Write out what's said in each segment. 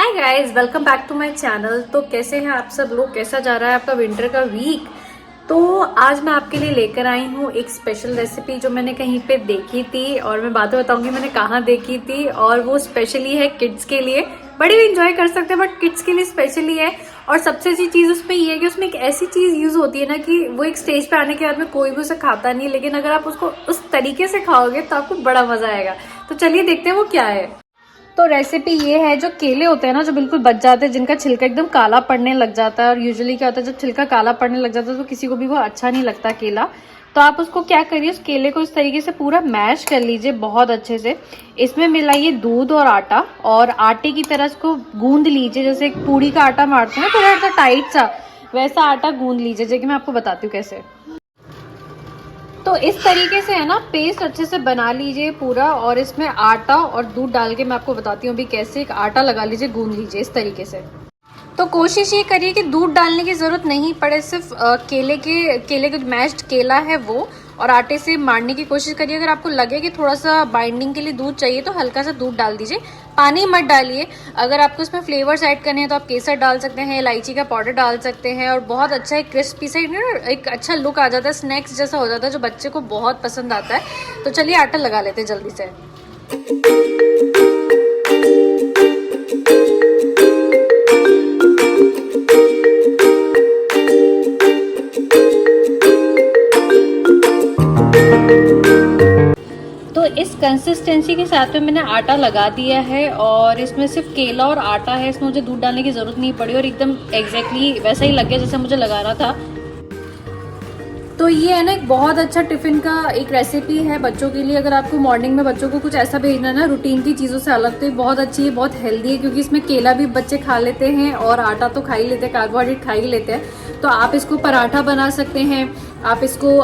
Hi guys, welcome back to my channel. तो कैसे हैं आप सब लोग? कैसा जा रहा है आपका विंटर का वीक? तो आज मैं आपके लिए लेकर आई हूँ एक स्पेशल रेसिपी जो मैंने कहीं पे देखी थी और मैं बातें बताऊंगी मैंने कहाँ देखी थी। और वो स्पेशली है किड्स के लिए। बड़े भी इंजॉय कर सकते हैं बट किड्स के लिए स्पेशली है। और सबसे अच्छी चीज उसमें ये है कि उसमें एक ऐसी चीज यूज होती है ना कि वो एक स्टेज पे आने के बाद में कोई भी उसे खाता नहीं, लेकिन अगर आप उसको उस तरीके से खाओगे तो आपको बड़ा मजा आएगा। तो चलिए देखते हैं वो क्या है। तो रेसिपी ये है, जो केले होते हैं ना जो बिल्कुल बच जाते हैं, जिनका छिलका एकदम काला पड़ने लग जाता है। और यूजुअली क्या होता है, जब छिलका काला पड़ने लग जाता है तो किसी को भी वो अच्छा नहीं लगता केला। तो आप उसको क्या करिए, उस केले को इस तरीके से पूरा मैश कर लीजिए बहुत अच्छे से। इसमें मिलाइए दूध और आटा, और आटे की तरह इसको गूंद लीजिए जैसे एक पूड़ी का आटा मारते हैं थोड़ा सा टाइट सा, वैसा आटा गूंद लीजिए। जैसे कि मैं आपको बताती हूँ कैसे। तो इस तरीके से है ना, पेस्ट अच्छे से बना लीजिए पूरा। और इसमें आटा और दूध डाल के मैं आपको बताती हूँ अभी कैसे। एक आटा लगा लीजिए, गूंद लीजिए इस तरीके से। तो कोशिश ये करिए कि दूध डालने की जरूरत नहीं पड़े, सिर्फ केले का मैश्ड केला है वो और आटे से मारने की कोशिश करिए। अगर आपको लगे कि थोड़ा सा बाइंडिंग के लिए दूध चाहिए तो हल्का सा दूध डाल दीजिए, पानी मत डालिए। अगर आपको इसमें फ्लेवर्स ऐड करने हैं तो आप केसर डाल सकते हैं, इलायची का पाउडर डाल सकते हैं। और बहुत अच्छा एक क्रिस्पी सा एक अच्छा लुक आ जाता है, स्नैक्स जैसा हो जाता है जो बच्चे को बहुत पसंद आता है। तो चलिए आटा लगा लेते हैं जल्दी से। तो इस कंसिस्टेंसी के साथ में मैंने आटा लगा दिया है और इसमें सिर्फ केला और आटा है। इसमें मुझे दूध डालने की जरूरत नहीं पड़ी और एकदम एग्जैक्टली वैसा ही लग गया जैसे मुझे लगाना था। तो ये है ना एक बहुत अच्छा टिफिन का एक रेसिपी है बच्चों के लिए। अगर आपको मॉर्निंग में बच्चों को कुछ ऐसा भेजना है ना रूटीन की चीज़ों से अलग, तो ये बहुत अच्छी है, बहुत हेल्दी है। क्योंकि इसमें केला भी बच्चे खा लेते हैं और आटा तो खा ही लेते हैं, कार्बोहाइड्रेट खा ही लेते हैं। तो आप इसको पराठा बना सकते हैं, आप इसको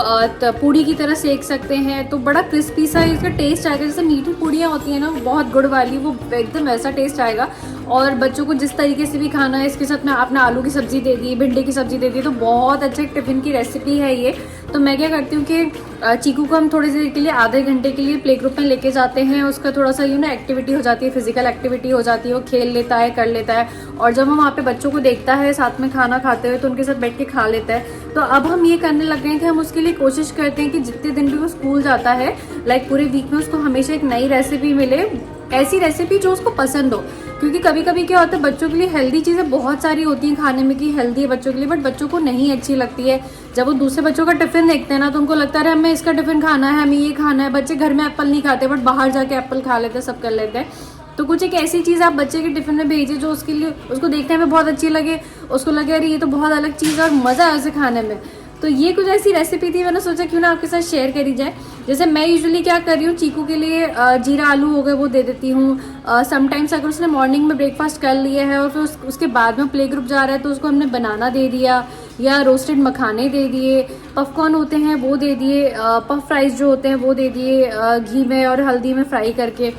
पूड़ी की तरह सेक सकते हैं। तो बड़ा क्रिस्पी सा इसका टेस्ट आएगा। जैसे मीठी पूड़ियाँ होती हैं ना बहुत गुड़ वाली, वो एकदम वैसा टेस्ट आएगा। और बच्चों को जिस तरीके से भी खाना है, इसके साथ में आपने आलू की सब्जी दे दी, भिंडी की सब्जी दे दी, तो बहुत अच्छे टिफिन की रेसिपी है ये। तो मैं क्या करती हूँ कि चीकू को हम थोड़ी देर के लिए, आधे घंटे के लिए प्ले ग्रुप में लेके जाते हैं। उसका थोड़ा सा एक्टिविटी हो जाती है, फिजिकल एक्टिविटी हो जाती है, वो खेल लेता है, कर लेता है। और जब हम वहाँ पे बच्चों को देखता है साथ में खाना खाते हुए तो उनके साथ बैठ के खा लेता है। तो अब हम ये करने लग गए हैं कि हम उसके लिए कोशिश करते हैं कि जितने दिन भी वो स्कूल जाता है, लाइक पूरे वीक में, उसको हमेशा एक नई रेसिपी मिले, ऐसी रेसिपी जो उसको पसंद हो। क्योंकि कभी कभी क्या होता है, बच्चों के लिए हेल्दी चीज़ें बहुत सारी होती हैं खाने में कि हेल्दी है बच्चों के लिए, बट बच्चों को नहीं अच्छी लगती है। जब वो दूसरे बच्चों का टिफिन देखते हैं ना तो उनको लगता है हमें इसका टिफिन खाना है, हमें ये खाना है। बच्चे घर में एप्पल नहीं खाते बट बाहर जाके एप्पल खा लेते हैं, सब कर लेते हैं। तो कुछ एक ऐसी चीज़ आप बच्चे के टिफिन में भेजिए जो उसके लिए, उसको देखने में बहुत अच्छी लगे, उसको लगे अरे ये तो बहुत अलग चीज़ है और मज़ा है उसे खाने में। तो ये कुछ ऐसी रेसिपी थी, मैंने सोचा क्यों ना आपके साथ शेयर करी जाए। जैसे मैं यूजुअली क्या कर रही हूँ, चीकू के लिए जीरा आलू हो गए वो दे देती हूँ। समटाइम्स अगर उसने मॉर्निंग में ब्रेकफास्ट कर लिया है और फिर उसके बाद में प्ले ग्रुप जा रहा है तो उसको हमने बनाना दे दिया, या रोस्टेड मखाने दे दिए, पफकॉर्न होते हैं वो दे दिए, पफ फ्राइज जो होते हैं वो दे दिए घी में और हल्दी में फ्राई करके।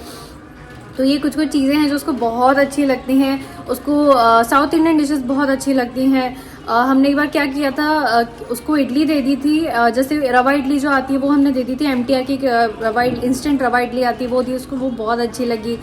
तो ये कुछ कुछ चीज़ें हैं जो उसको बहुत अच्छी लगती हैं। उसको साउथ इंडियन डिशेस बहुत अच्छी लगती हैं। हमने एक बार क्या किया था, उसको इडली दे दी थी। जैसे रवा इडली जो आती है वो हमने दे दी थी, MTR की रवा इंस्टेंट रवा इडली आती है वो दी उसको, वो बहुत अच्छी लगी।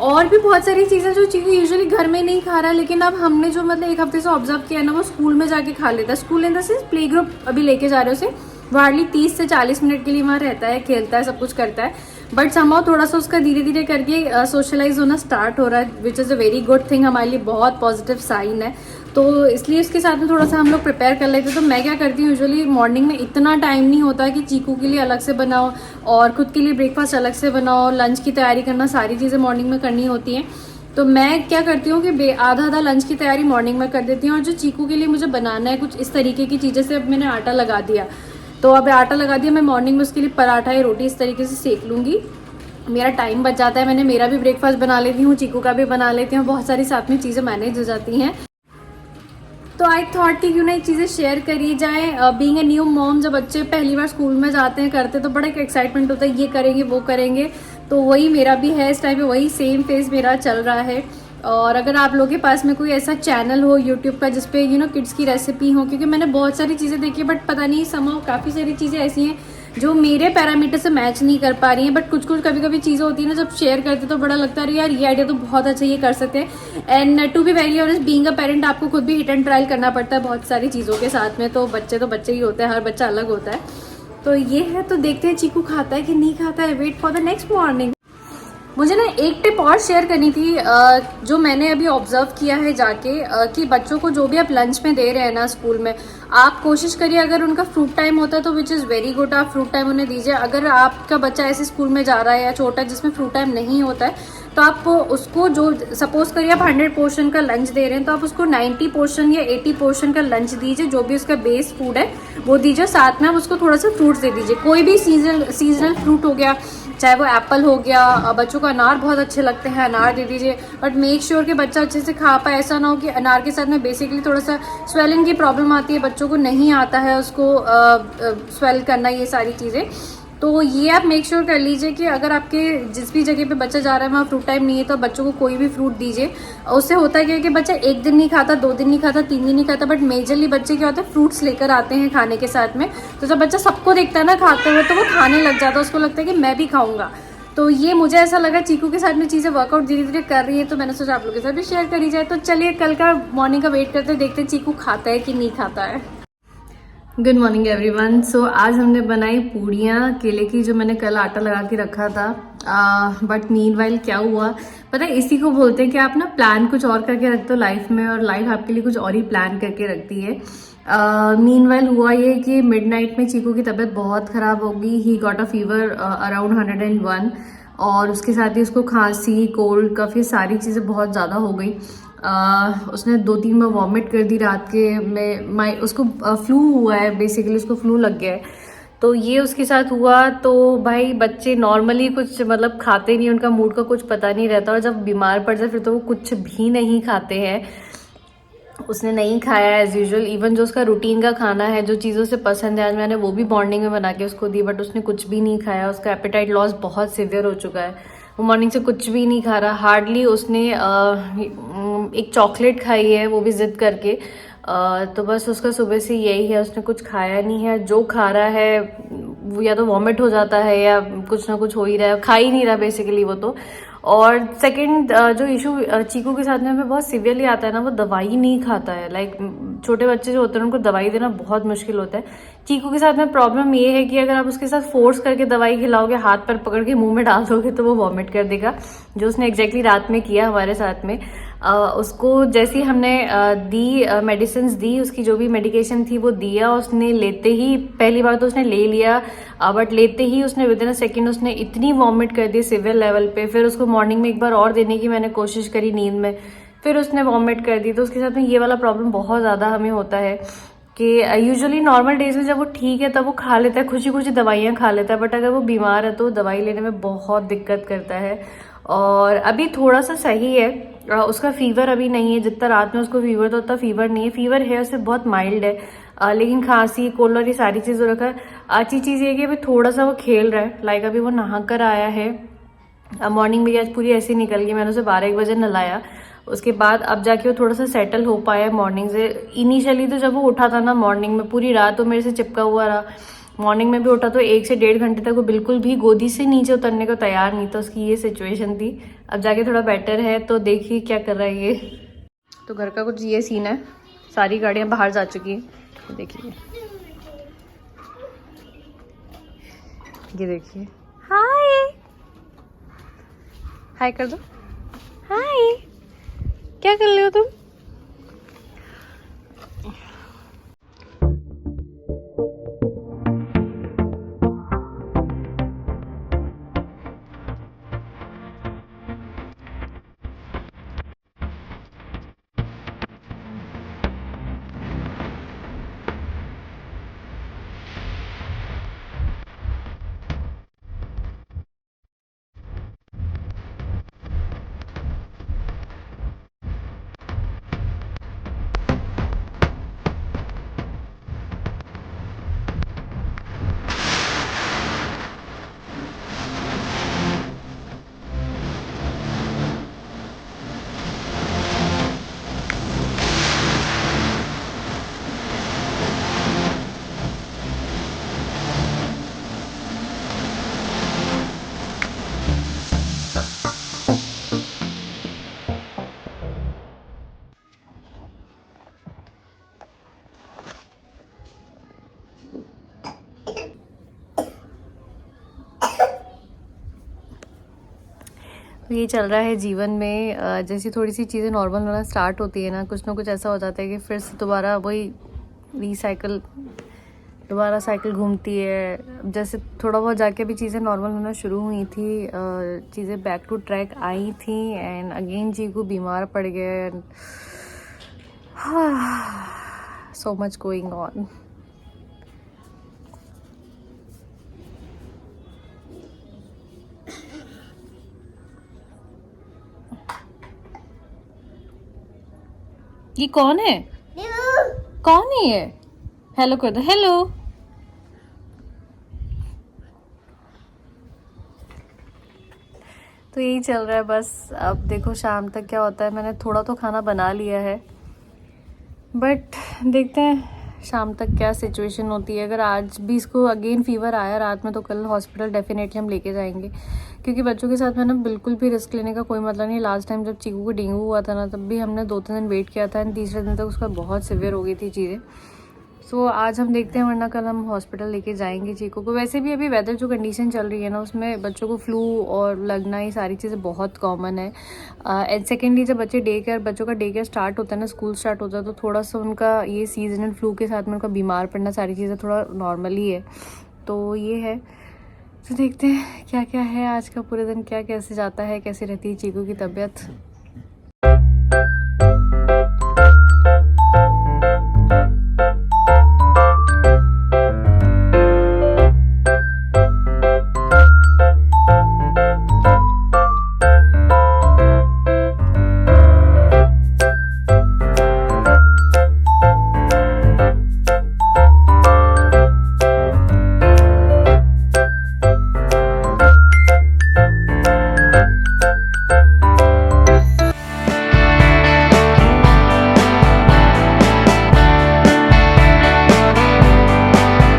और भी बहुत सारी चीज़ें जो चीज़ें यूजुअली घर में नहीं खा रहा है, लेकिन अब हमने जो मतलब एक हफ्ते से ऑब्जर्व किया है ना, वो स्कूल में जाके खा लेता है। School in the sense play group अभी लेके जा रहे हो उसे, वो हार्डली 30 से 40 मिनट के लिए वहाँ रहता है, खेलता है, सब कुछ करता है। बट समहाउ थोड़ा सा उसका धीरे धीरे करके सोशलाइज होना स्टार्ट हो रहा है, which is a very good thing, हमारे लिए बहुत पॉजिटिव साइन है। तो इसलिए इसके साथ में थोड़ा सा हम लोग प्रिपेयर कर लेते हैं। तो मैं क्या करती हूँ, यूजुअली मॉर्निंग में इतना टाइम नहीं होता कि चीकू के लिए अलग से बनाओ और खुद के लिए ब्रेकफास्ट अलग से बनाओ, लंच की तैयारी करना, सारी चीज़ें मॉर्निंग में करनी होती हैं। तो मैं क्या करती हूँ कि आधा आधा लंच की तैयारी मॉर्निंग में कर देती हूँ। और जो चीकू के लिए मुझे बनाना है कुछ इस तरीके की चीज़ें से, अब मैंने आटा लगा दिया, तो अब आटा लगा दिया, मैं मॉर्निंग में उसके लिए पराठा या रोटी इस तरीके से सेक लूँगी। मेरा टाइम बच जाता है, मैंने मेरा भी ब्रेकफास्ट बना लेती हूँ, चीकू का भी बना लेती हूँ, बहुत सारी साथ में चीज़ें मैनेज हो जाती हैं। तो आई थॉट कि क्यों ना ये चीज़ें शेयर करी जाए। बीइंग ए न्यू मॉम, जब बच्चे पहली बार स्कूल में जाते हैं करते तो बड़ा एक एक्साइटमेंट होता है, ये करेंगे वो करेंगे। तो वही मेरा भी है इस टाइम पे, वही सेम फेज मेरा चल रहा है। और अगर आप लोगों के पास में कोई ऐसा चैनल हो यूट्यूब का जिसपे किड्स की रेसिपी हो, क्योंकि मैंने बहुत सारी चीज़ें देखी है बट पता नहीं समहाउ काफ़ी सारी चीज़ें ऐसी हैं जो मेरे पैरामीटर से मैच नहीं कर पा रही हैं, बट कुछ कुछ कभी कभी चीज़ें होती है ना, जब शेयर करते तो बड़ा लगता है यार ये आइडिया तो बहुत अच्छा, ये कर सकते हैं। And to be very honest, being a parent आपको खुद भी हिट एंड ट्रायल करना पड़ता है बहुत सारी चीज़ों के साथ में। तो बच्चे ही होते हैं, हर बच्चा अलग होता है। तो ये है, तो देखते हैं चीकू खाता है कि नहीं खाता है। Wait for the next morning. मुझे ना एक टिप और शेयर करनी थी, जो मैंने अभी ऑब्जर्व किया है जाके, कि बच्चों को जो भी आप लंच में दे रहे हैं ना स्कूल में, आप कोशिश करिए अगर उनका फ्रूट टाइम होता है तो विच इज़ वेरी गुड, आप फ्रूट टाइम उन्हें दीजिए। अगर आपका बच्चा ऐसे स्कूल में जा रहा है या छोटा जिसमें फ्रूट टाइम नहीं होता है, तो आप उसको, जो सपोज करिए आप 100 पोर्शन का लंच दे रहे हैं, तो आप उसको 90 पोर्शन या 80 पोर्शन का लंच दीजिए, जो भी उसका बेस फूड है वो दीजिए। साथ में आप उसको थोड़ा सा फ्रूट्स दे दीजिए, कोई भी सीजनल फ्रूट हो गया, चाहे वो एप्पल हो गया, बच्चों को अनार बहुत अच्छे लगते हैं, अनार दे दीजिए। बट मेक श्योर कि बच्चा अच्छे से खा पाए। ऐसा ना हो कि अनार के साथ में बेसिकली थोड़ा सा स्वेलिंग की प्रॉब्लम आती है, बच्चों को नहीं आता है उसको स्वेल करना, ये सारी चीज़ें। तो ये आप मेक श्योर कर लीजिए कि अगर आपके जिस भी जगह पे बच्चा जा रहा है वहाँ फ्रूट टाइम नहीं है, तो बच्चों को कोई भी फ्रूट दीजिए। उससे होता है क्या कि बच्चा एक दिन नहीं खाता, 2 दिन नहीं खाता, 3 दिन नहीं खाता, बट मेजरली बच्चे क्या होता है, फ्रूट्स लेकर आते हैं खाने के साथ में। तो जब बच्चा सबको देखता है ना खाते हुए, तो वो खाने लग जाता है, उसको लगता है कि मैं भी खाऊंगा। तो ये मुझे ऐसा लगा चीकू के साथ में चीज़ें वर्कआउट धीरे धीरे कर रही है, तो मैंने सोचा आप लोगों के साथ भी शेयर करी जाए। तो चलिए कल का मॉर्निंग का वेट करते हैं, देखते हैं चीकू खाता है कि नहीं खाता है। Good morning everyone. सो आज हमने बनाई पूड़ियाँ केले की, जो मैंने कल आटा लगा के रखा था। बट मीनवाइल क्या हुआ पता है, इसी को बोलते हैं कि आप ना प्लान कुछ और करके रखते हो लाइफ में, और लाइफ आपके लिए कुछ और ही प्लान करके रखती है। मीनवाइल हुआ ये कि मिडनाइट में चीकू की तबीयत बहुत ख़राब हो गई। He got a fever around 101, और उसके साथ ही उसको खांसी, कोल्ड, काफ़ी सारी चीज़ें बहुत ज़्यादा हो गई। उसने 2-3 बार वॉमिट कर दी रात के में। उसको फ्लू हुआ है, बेसिकली उसको फ्लू लग गया है, तो ये उसके साथ हुआ। तो भाई बच्चे नॉर्मली कुछ मतलब खाते नहीं, उनका मूड का कुछ पता नहीं रहता, और जब बीमार पड़ जाए फिर तो वो कुछ भी नहीं खाते हैं। उसने नहीं खाया एज यूजुअल। इवन जो उसका रूटीन का खाना है, जो चीज़ों से पसंद है, आज मैंने वो भी मॉर्निंग में बना के उसको दी, बट उसने कुछ भी नहीं खाया। उसका एपेटाइट लॉस बहुत सिवियर हो चुका है, वो मॉर्निंग से कुछ भी नहीं खा रहा। हार्डली उसने एक चॉकलेट खाई है, वो भी जिद करके। तो बस उसका सुबह से यही है, उसने कुछ खाया नहीं है। जो खा रहा है वो या तो वॉमिट हो जाता है या कुछ ना कुछ हो ही रहा है, खा ही नहीं रहा बेसिकली वो तो। और सेकंड जो इशू चीकू के साथ में हमें बहुत सिवियरली आता है ना, वो दवाई नहीं खाता है। लाइक छोटे बच्चे जो होते हैं उनको दवाई देना बहुत मुश्किल होता है। चीकू के साथ में प्रॉब्लम ये है कि अगर आप उसके साथ फोर्स करके दवाई खिलाओगे, हाथ पर पकड़ के मुंह में डाल दोगे, तो वो वॉमिट कर देगा, जो उसने एग्जैक्टली रात में किया हमारे साथ में। उसको जैसे ही हमने दी मेडिसिन दी, उसकी जो भी मेडिकेशन थी वो दिया, उसने लेते ही पहली बार तो उसने ले लिया, बट लेते ही उसने विद इन अ सेकेंड उसने इतनी वॉमिट कर दी सिवियर लेवल पे। फिर उसको मॉर्निंग में एक बार और देने की मैंने कोशिश करी नींद में, फिर उसने वॉमिट कर दी। तो उसके साथ में ये वाला प्रॉब्लम बहुत ज़्यादा हमें होता है कि यूजुअली नॉर्मल डेज में जब वो ठीक है तब वो खा लेता है, खुशी खुशी दवाइयाँ खा लेता है, बट अगर वो बीमार है तो दवाई लेने में बहुत दिक्कत करता है। और अभी थोड़ा सा सही है, उसका फीवर अभी नहीं है। जितना रात में उसको फीवर था उतना फीवर नहीं है। फीवर है उससे बहुत माइल्ड है, लेकिन खांसी, कोल्ड और ये सारी चीज़ें रखा है। अच्छी चीज़ ये है कि अभी थोड़ा सा वो खेल रहा है। लाइक अभी वो नहा कर आया है, मॉर्निंग में आज पूरी ऐसी निकल गई, मैंने उसे 12-1 बजे नहलाया। उसके बाद अब जाके वो थोड़ा सा सेटल हो पाया मॉर्निंग से। इनिशियली तो जब वो उठा था ना मॉर्निंग में, पूरी रात वो मेरे से चिपका हुआ रहा। मॉर्निंग में भी उठा तो 1 से 1.5 घंटे तक वो बिल्कुल भी गोदी से नीचे उतरने को तैयार नहीं था। उसकी ये सिचुएशन थी। अब जाके थोड़ा बेटर है, तो देखिए क्या कर रहा है ये। तो घर का कुछ ये सीन है, सारी गाड़ियाँ बाहर जा चुकी हैं। तो देखिए, ये देखिए, हाय हाय कर दो, हाय। क्या कर रहे हो तुम? ये चल रहा है जीवन में। जैसी थोड़ी सी चीज़ें नॉर्मल होना स्टार्ट होती है ना कुछ ऐसा हो जाता है कि फिर से दोबारा वही दोबारा साइकिल घूमती है। जैसे थोड़ा बहुत जाके भी चीज़ें नॉर्मल होना शुरू हुई थी, चीज़ें बैक टू ट्रैक आई थी एंड अगेन चीकू बीमार पड़ गए। So much going on. ये कौन है? कौन है ये? हेलो कर दो, हेलो। तो यही चल रहा है बस। अब देखो शाम तक क्या होता है। मैंने थोड़ा तो खाना बना लिया है, बट देखते हैं शाम तक क्या सिचुएशन होती है। अगर आज भी इसको अगेन फीवर आया रात में तो कल हॉस्पिटल डेफिनेटली हम लेके जाएंगे, क्योंकि बच्चों के साथ में ना बिल्कुल भी रिस्क लेने का कोई मतलब नहीं। लास्ट टाइम जब चीकू को डेंगू हुआ था ना, तब भी हमने 2-3 दिन वेट किया था एंड तीसरे दिन तक उसका बहुत सिवियर हो गई थी चीज़ें। सो आज हम देखते हैं, वरना कल हम हॉस्पिटल लेके जाएंगे चीकू को। वैसे भी अभी वेदर जो कंडीशन चल रही है ना, उसमें बच्चों को फ्लू और लगना, ये सारी चीज़ें बहुत कॉमन है। एंड सेकेंडली जब बच्चों का डे केयर स्टार्ट होता है ना, स्कूल स्टार्ट होता है, तो थोड़ा सा उनका ये सीजनल फ्लू के साथ में उनका बीमार पड़ना, सारी चीज़ें थोड़ा नॉर्मल ही है। तो ये है। तो देखते हैं क्या क्या है आज का पूरे दिन, क्या कैसे जाता है, कैसे रहती है चीकू की तबीयत।